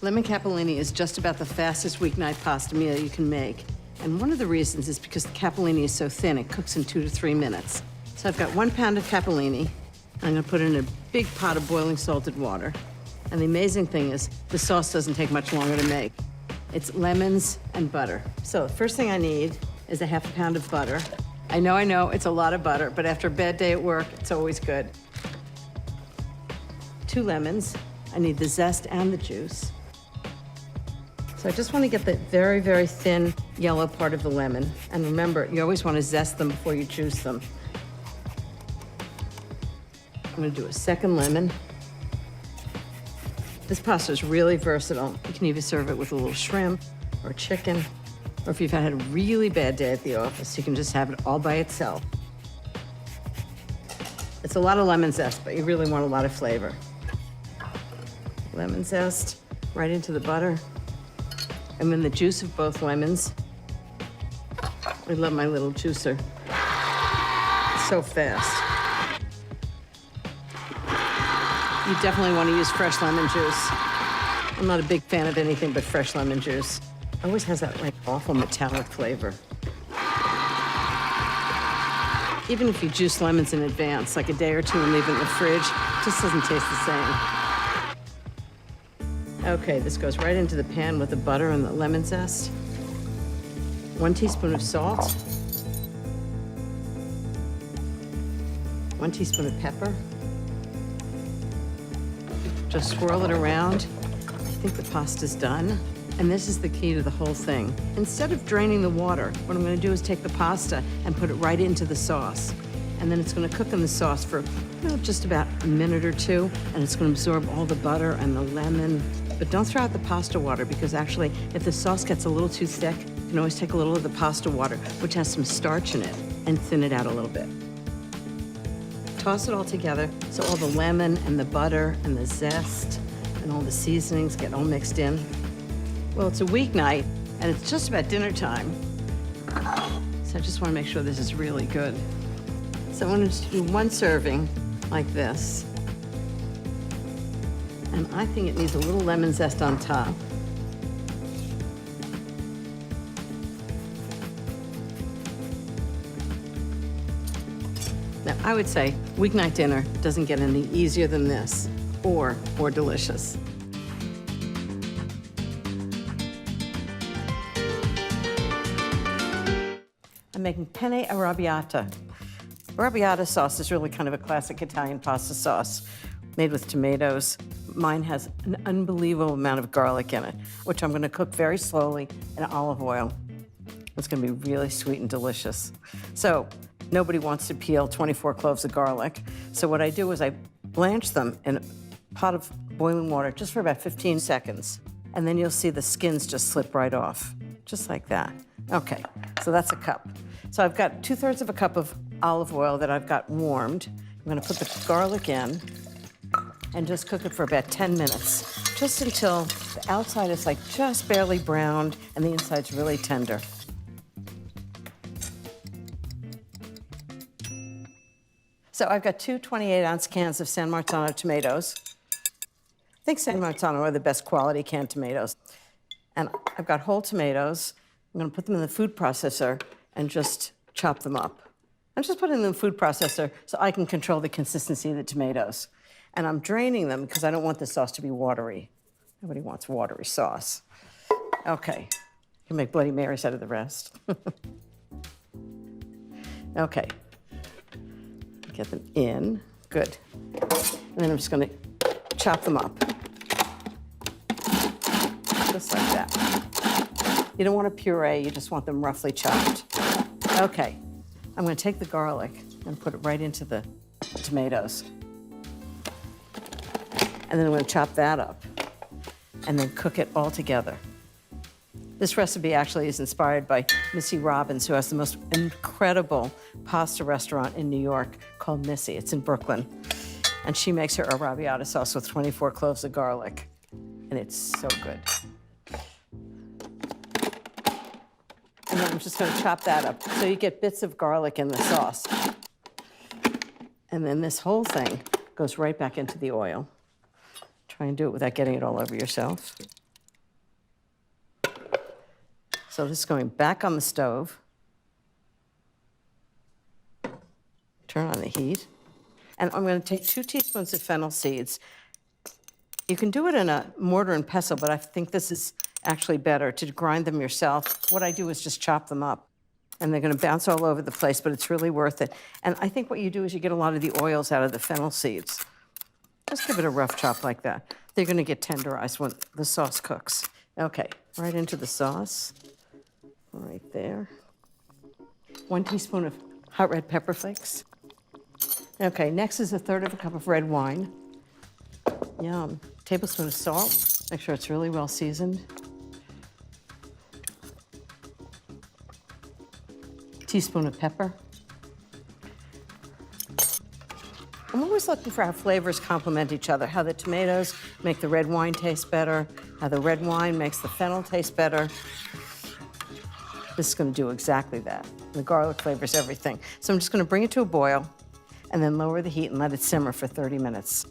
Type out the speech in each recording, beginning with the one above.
Lemon capellini is just about the fastest weeknight pasta meal you can make. And one of the reasons is because the capellini is so thin, it cooks in 2 to 3 minutes. So I've got 1 pound of capellini. I'm gonna put it in a big pot of boiling salted water. And the amazing thing is, the sauce doesn't take much longer to make. It's lemons and butter. So the first thing I need is a ½ a pound of butter. I know, it's a lot of butter, but after a bad day at work, it's always good. 2 lemons. I need the zest and the juice. So I just want to get the very, very thin yellow part of the lemon. And remember, you always want to zest them before you juice them. I'm going to do a second lemon. This pasta is really versatile. You can either serve it with a little shrimp or chicken, or if you've had a really bad day at the office, you can just have it all by itself. It's a lot of lemon zest, but you really want a lot of flavor. Lemon zest right into the butter. And then the juice of both lemons. I love my little juicer. It's so fast. You definitely want to use fresh lemon juice. I'm not a big fan of anything but fresh lemon juice. It always has that like awful metallic flavor. Even if you juice lemons in advance, like a day or two and leave it in the fridge, it just doesn't taste the same. Okay, this goes right into the pan with the butter and the lemon zest. 1 teaspoon of salt. 1 teaspoon of pepper. Just swirl it around. I think the pasta's done. And this is the key to the whole thing. Instead of draining the water, what I'm gonna do is take the pasta and put it right into the sauce. And then it's gonna cook in the sauce for just about a minute or 2, and it's gonna absorb all the butter and the lemon. But don't throw out the pasta water, because actually, if the sauce gets a little too thick, you can always take a little of the pasta water, which has some starch in it, and thin it out a little bit. Toss it all together so all the lemon and the butter and the zest and all the seasonings get all mixed in. Well, it's a weeknight, and it's just about dinner time. So I just want to make sure this is really good. So I'm going to do 1 serving like this. And I think it needs a little lemon zest on top. Now, I would say weeknight dinner doesn't get any easier than this, or more delicious. I'm making Penne Arrabiata. Arrabbiata sauce is really kind of a classic Italian pasta sauce made with tomatoes. Mine has an unbelievable amount of garlic in it, which I'm gonna cook very slowly in olive oil. It's gonna be really sweet and delicious. So nobody wants to peel 24 cloves of garlic. So what I do is I blanch them in a pot of boiling water just for about 15 seconds. And then you'll see the skins just slip right off, just like that. Okay, so that's a cup. So I've got 2/3 of a cup of olive oil that I've got warmed. I'm gonna put the garlic in and just cook it for about 10 minutes, just until the outside is like just barely browned and the inside's really tender. So I've got 2 28-ounce cans of San Marzano tomatoes. I think San Marzano are the best quality canned tomatoes. And I've got whole tomatoes. I'm gonna put them in the food processor and just chop them up. I'm just putting them in the food processor so I can control the consistency of the tomatoes. And I'm draining them because I don't want the sauce to be watery. Nobody wants watery sauce. Okay, you can make Bloody Marys out of the rest. Okay, get them in, good. And then I'm just gonna chop them up. Just like that. You don't want a puree, you just want them roughly chopped. Okay, I'm gonna take the garlic and put it right into the tomatoes. And then I'm gonna chop that up and then cook it all together. This recipe actually is inspired by Missy Robbins, who has the most incredible pasta restaurant in New York called Missy. It's in Brooklyn. And she makes her arrabbiata sauce with 24 cloves of garlic. And it's so good. And then I'm just gonna chop that up so you get bits of garlic in the sauce. And then this whole thing goes right back into the oil. Try and do it without getting it all over yourself. So this is going back on the stove. Turn on the heat. And I'm going to take 2 teaspoons of fennel seeds. You can do it in a mortar and pestle, but I think this is actually better to grind them yourself. What I do is just chop them up. And they're going to bounce all over the place, but it's really worth it. And I think what you do is you get a lot of the oils out of the fennel seeds. Just give it a rough chop like that. They're going to get tenderized when the sauce cooks. Okay, right into the sauce. Right there. 1 teaspoon of hot red pepper flakes. Okay, next is 1/3 cup of red wine. Yum. Tablespoon of salt. Make sure it's really well seasoned. Teaspoon of pepper. I'm always looking for how flavors complement each other, how the tomatoes make the red wine taste better, how the red wine makes the fennel taste better. This is going to do exactly that. The garlic flavors everything. So I'm just going to bring it to a boil and then lower the heat and let it simmer for 30 minutes.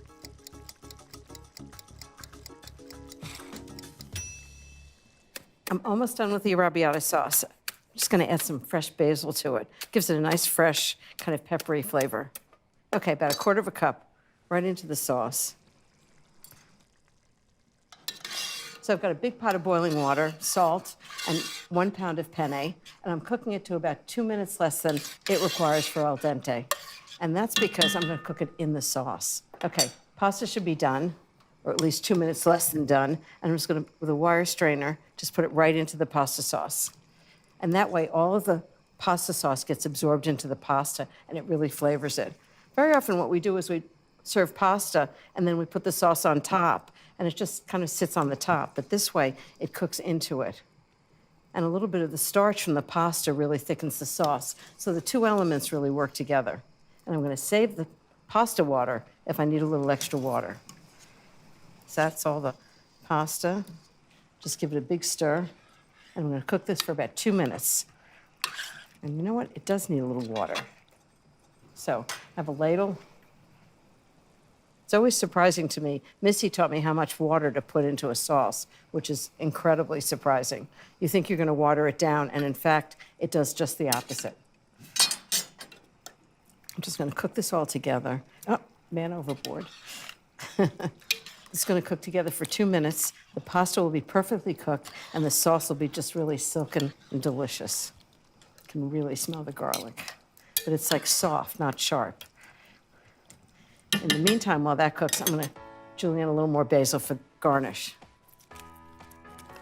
I'm almost done with the arrabbiata sauce. I'm just going to add some fresh basil to it. Gives it a nice, fresh, kind of peppery flavor. Okay, about 1/4 cup right into the sauce. So I've got a big pot of boiling water, salt, and 1 pound of penne, and I'm cooking it to about 2 minutes less than it requires for al dente. And that's because I'm going to cook it in the sauce. Okay, pasta should be done, or at least 2 minutes less than done, and I'm just going to, with a wire strainer, just put it right into the pasta sauce. And that way, all of the pasta sauce gets absorbed into the pasta, and it really flavors it. Very often what we do is we serve pasta, and then we put the sauce on top, and it just kind of sits on the top. But this way, it cooks into it. And a little bit of the starch from the pasta really thickens the sauce. So the 2 elements really work together. And I'm going to save the pasta water if I need a little extra water. So that's all the pasta. Just give it a big stir. And I'm going to cook this for about 2 minutes. And you know what? It does need a little water. So I have a ladle. It's always surprising to me. Missy taught me how much water to put into a sauce, which is incredibly surprising. You think you're going to water it down, and in fact, it does just the opposite. I'm just going to cook this all together. Oh, man overboard. It's going to cook together for 2 minutes. The pasta will be perfectly cooked, and the sauce will be just really silken and delicious. You can really smell the garlic. But it's like soft, not sharp. In the meantime, while that cooks, I'm going to julienne a little more basil for garnish.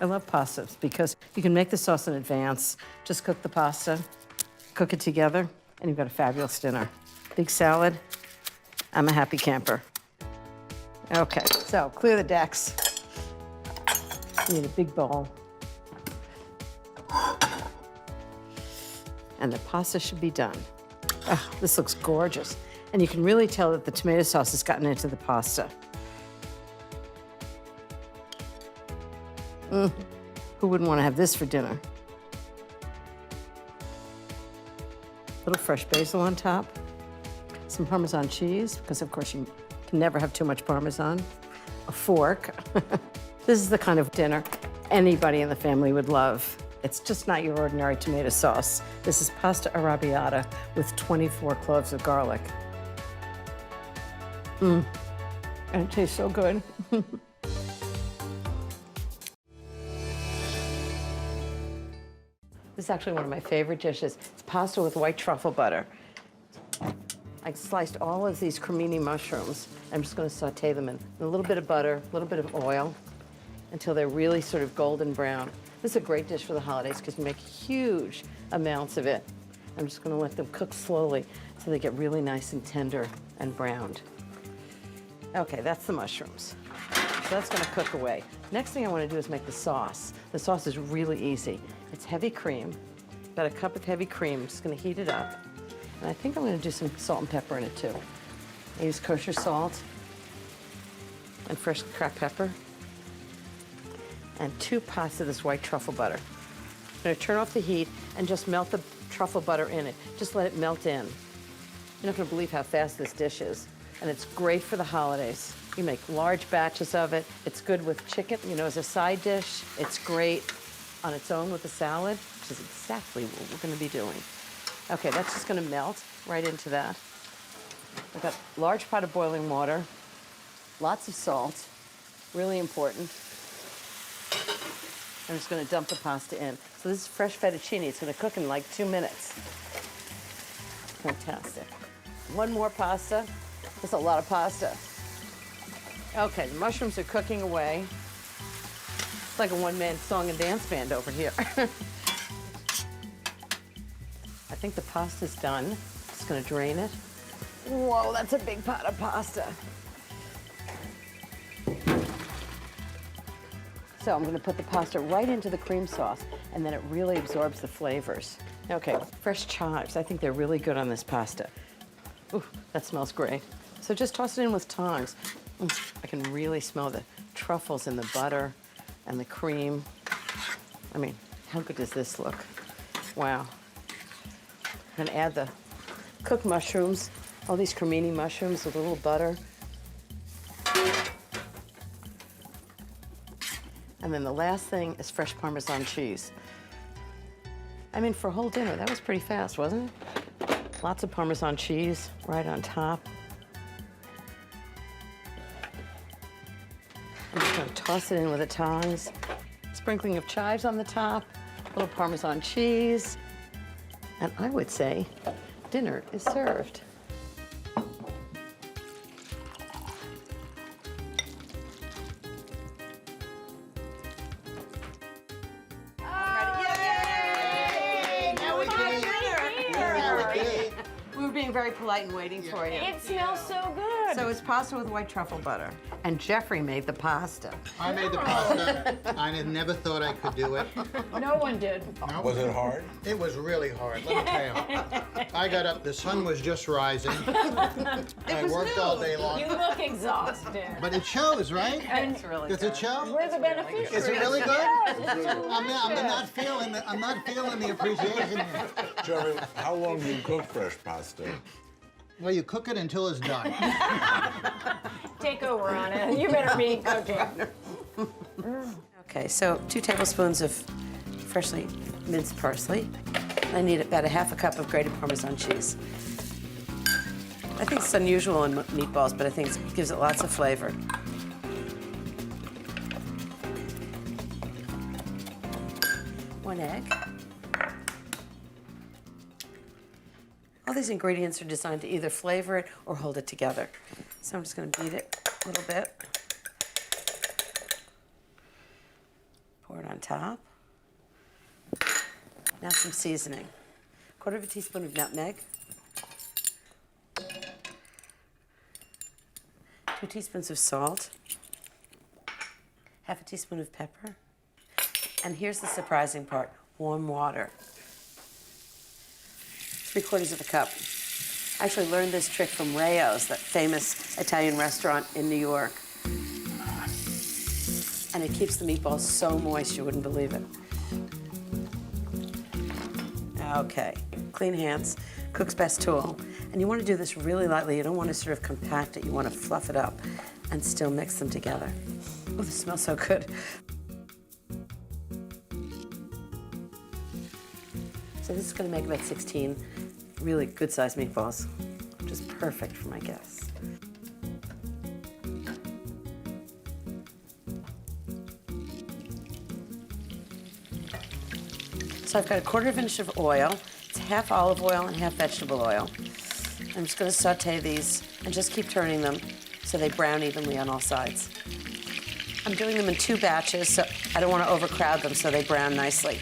I love pastas because you can make the sauce in advance. Just cook the pasta, cook it together, and you've got a fabulous dinner. Big salad. I'm a happy camper. Okay, so clear the decks. You need a big bowl. And the pasta should be done. Oh, this looks gorgeous. And you can really tell that the tomato sauce has gotten into the pasta. Who wouldn't want to have this for dinner? A little fresh basil on top. Some Parmesan cheese, because of course you can never have too much Parmesan. A fork. This is the kind of dinner anybody in the family would love. It's just not your ordinary tomato sauce. This is pasta arrabbiata with 24 cloves of garlic. And it tastes so good. This is actually one of my favorite dishes. It's pasta with white truffle butter. I sliced all of these cremini mushrooms. I'm just going to saute them in a little bit of butter, a little bit of oil, until they're really sort of golden brown. This is a great dish for the holidays because you make huge amounts of it. I'm just going to let them cook slowly so they get really nice and tender and browned. Okay, that's the mushrooms. So that's going to cook away. Next thing I want to do is make the sauce. The sauce is really easy. It's heavy cream, about a cup of heavy cream. I'm just going to heat it up. And I think I'm going to do some salt and pepper in it too. I use kosher salt and fresh cracked pepper and 2 pots of this white truffle butter. I'm going to turn off the heat and just melt the truffle butter in it. Just let it melt in. You're not going to believe how fast this dish is. And it's great for the holidays. You make large batches of it. It's good with chicken, you know, as a side dish. It's great. on its own with a salad, which is exactly what we're going to be doing. Okay, that's just going to melt right into that. I've got a large pot of boiling water, lots of salt, really important. I'm just going to dump the pasta in. So this is fresh fettuccine. It's going to cook in like 2 minutes. Fantastic. One more pasta. That's a lot of pasta. Okay, the mushrooms are cooking away. It's like a one-man song and dance band over here. I think the pasta's done. Just gonna drain it. Whoa, that's a big pot of pasta. So I'm gonna put the pasta right into the cream sauce, and then it really absorbs the flavors. Okay, fresh chives. I think they're really good on this pasta. Ooh, that smells great. So just toss it in with tongs. I can really smell the truffles in the butter and the cream. I mean, how good does this look? Wow. I'm gonna add the cooked mushrooms, all these cremini mushrooms with a little butter. And then the last thing is fresh Parmesan cheese. I mean, for a whole dinner, that was pretty fast, wasn't it? Lots of Parmesan cheese right on top. I'm just gonna toss it in with the tongs. Sprinkling of chives on the top, a little Parmesan cheese. And I would say dinner is served. We were being very polite and waiting for you. It smells so good. So it's pasta with white truffle butter. And Jeffrey made the pasta. I made the pasta. I never thought I could do it. No one did. No. Was it hard? It was really hard, let me tell you. I got up, the sun was just rising. I worked all day long. You look exhausted. But it shows, right? It's really Does good. it show? We're the beneficiaries. Is it really good? Yes. I'm not feeling the appreciation here. Jeremy, how long do you cook fresh pasta? Well, you cook it until it's done. Take over on it. You better be cooking. Okay, so 2 tablespoons of freshly minced parsley. I need about a half a cup of grated Parmesan cheese. I think it's unusual in meatballs, but I think it gives it lots of flavor. One egg. All these ingredients are designed to either flavor it or hold it together. So I'm just going to beat it a little bit. Pour it on top. Now some seasoning. 1/4 teaspoon of nutmeg. 2 teaspoons of salt. 1/2 teaspoon of pepper. And here's the surprising part, warm water. 3/4 cup. I actually learned this trick from Rayo's, that famous Italian restaurant in New York. And it keeps the meatballs so moist you wouldn't believe it. Okay, clean hands, cook's best tool. And you want to do this really lightly. You don't want to sort of compact it. You want to fluff it up and still mix them together. Oh, this smells so good. So this is going to make about 16 really good-sized meatballs, which is perfect for my guests. So I've got a 1/4 inch of oil. It's half olive oil and half vegetable oil. I'm just going to saute these and just keep turning them so they brown evenly on all sides. I'm doing them in 2 batches, so I don't want to overcrowd them so they brown nicely.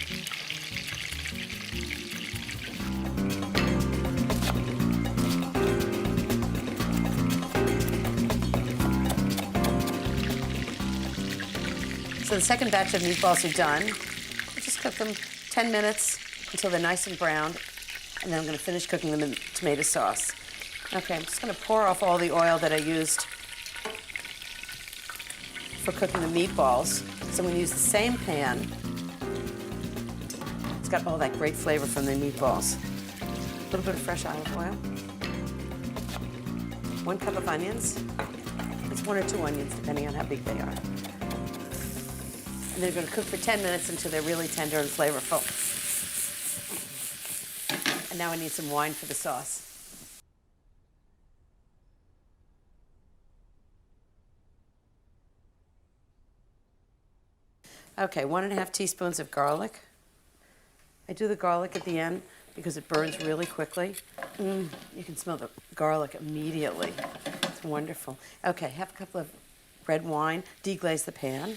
So the second batch of meatballs are done. I'll just cook them 10 minutes until they're nice and browned, and then I'm going to finish cooking them in tomato sauce. Okay, I'm just going to pour off all the oil that I used for cooking the meatballs. So I'm going to use the same pan. It's got all that great flavor from the meatballs. A little bit of fresh olive oil. 1 cup of onions. It's 1 or 2 onions, depending on how big they are. And they're going to cook for 10 minutes until they're really tender and flavorful. And now I need some wine for the sauce. Okay, 1½ teaspoons of garlic. I do the garlic at the end because it burns really quickly. You can smell the garlic immediately. It's wonderful. Okay, half a cup of red wine. Deglaze the pan.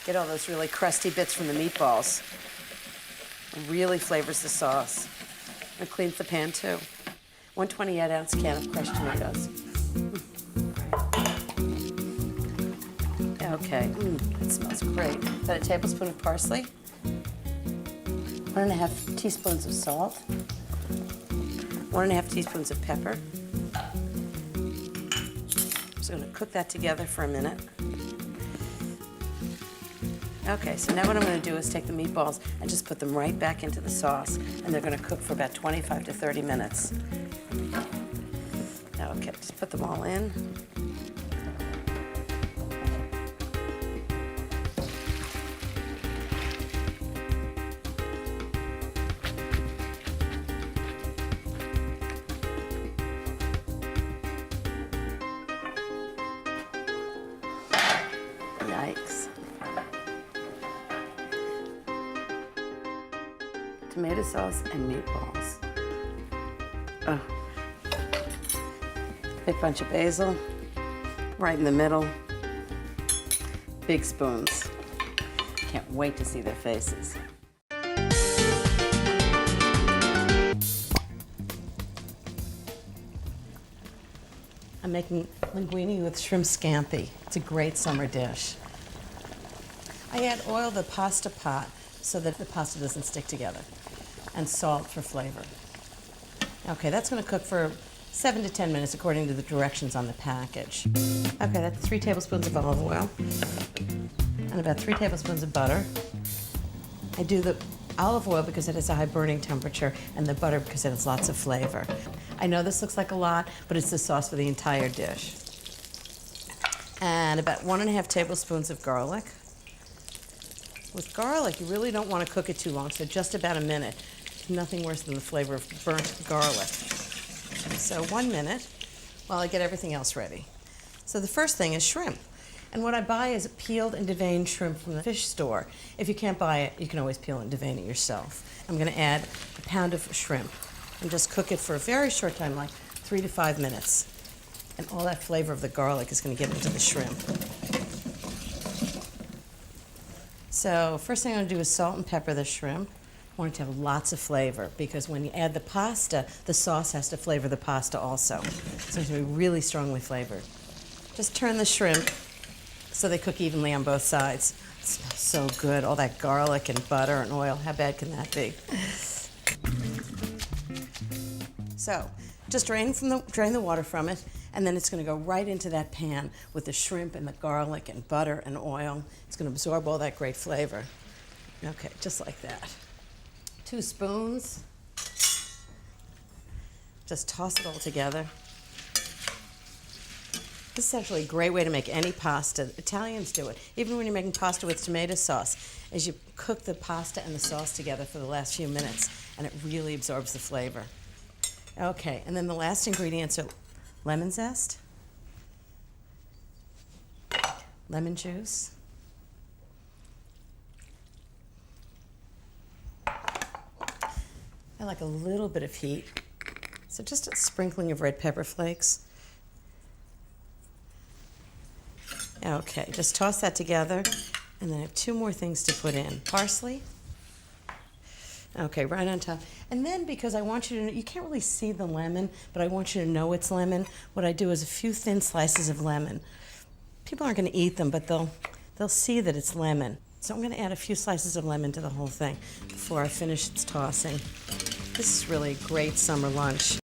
Get all those really crusty bits from the meatballs. It really flavors the sauce. It cleans the pan too. 128-ounce can of crushed tomatoes. Okay, that smells great. About a tablespoon of parsley. 1½ teaspoons of salt. 1½ teaspoons of pepper. Just going to cook that together for a minute. Okay, so now what I'm going to do is take the meatballs and just put them right back into the sauce, and they're going to cook for about 25 to 30 minutes. Okay, just put them all in. Yikes. Tomato sauce and meatballs. Oh. Big bunch of basil, right in the middle. Big spoons. Can't wait to see their faces. I'm making linguine with shrimp scampi. It's a great summer dish. I add oil to the pasta pot so that the pasta doesn't stick together, and salt for flavor. Okay, that's going to cook for 7 to 10 minutes according to the directions on the package. Okay, that's 3 tablespoons of olive oil and about 3 tablespoons of butter. I do the olive oil because it has a high burning temperature, and the butter because it has lots of flavor. I know this looks like a lot, but it's the sauce for the entire dish. And about 1½ tablespoons of garlic. With garlic, you really don't want to cook it too long, so just about a minute. Nothing worse than the flavor of burnt garlic. So 1 minute while I get everything else ready. So the first thing is shrimp. And what I buy is peeled and deveined shrimp from the fish store. If you can't buy it, you can always peel and devein it yourself. I'm going to add a pound of shrimp and just cook it for a very short time, like 3 to 5 minutes. And all that flavor of the garlic is going to get into the shrimp. So first thing I'm going to do is salt and pepper the shrimp. I want it to have lots of flavor because when you add the pasta, the sauce has to flavor the pasta also. So it's going to be really strongly flavored. Just turn the shrimp so they cook evenly on both sides. It smells so good, all that garlic and butter and oil. How bad can that be? So just drain the water from it, and then it's going to go right into that pan with the shrimp and the garlic and butter and oil. It's going to absorb all that great flavor. Okay, just like that. 2 spoons. Just toss it all together. This is actually a great way to make any pasta. Italians do it. Even when you're making pasta with tomato sauce, is you cook the pasta and the sauce together for the last few minutes, and it really absorbs the flavor. Okay, and then the last ingredients are lemon zest, lemon juice, I like a little bit of heat, so just a sprinkling of red pepper flakes. Okay, just toss that together, and then I have 2 more things to put in. Parsley. Okay, right on top. And then because I want you to know, you can't really see the lemon, but I want you to know it's lemon, what I do is a few thin slices of lemon. People aren't going to eat them, but they'll see that it's lemon. So I'm going to add a few slices of lemon to the whole thing before I finish its tossing. This is really a great summer lunch.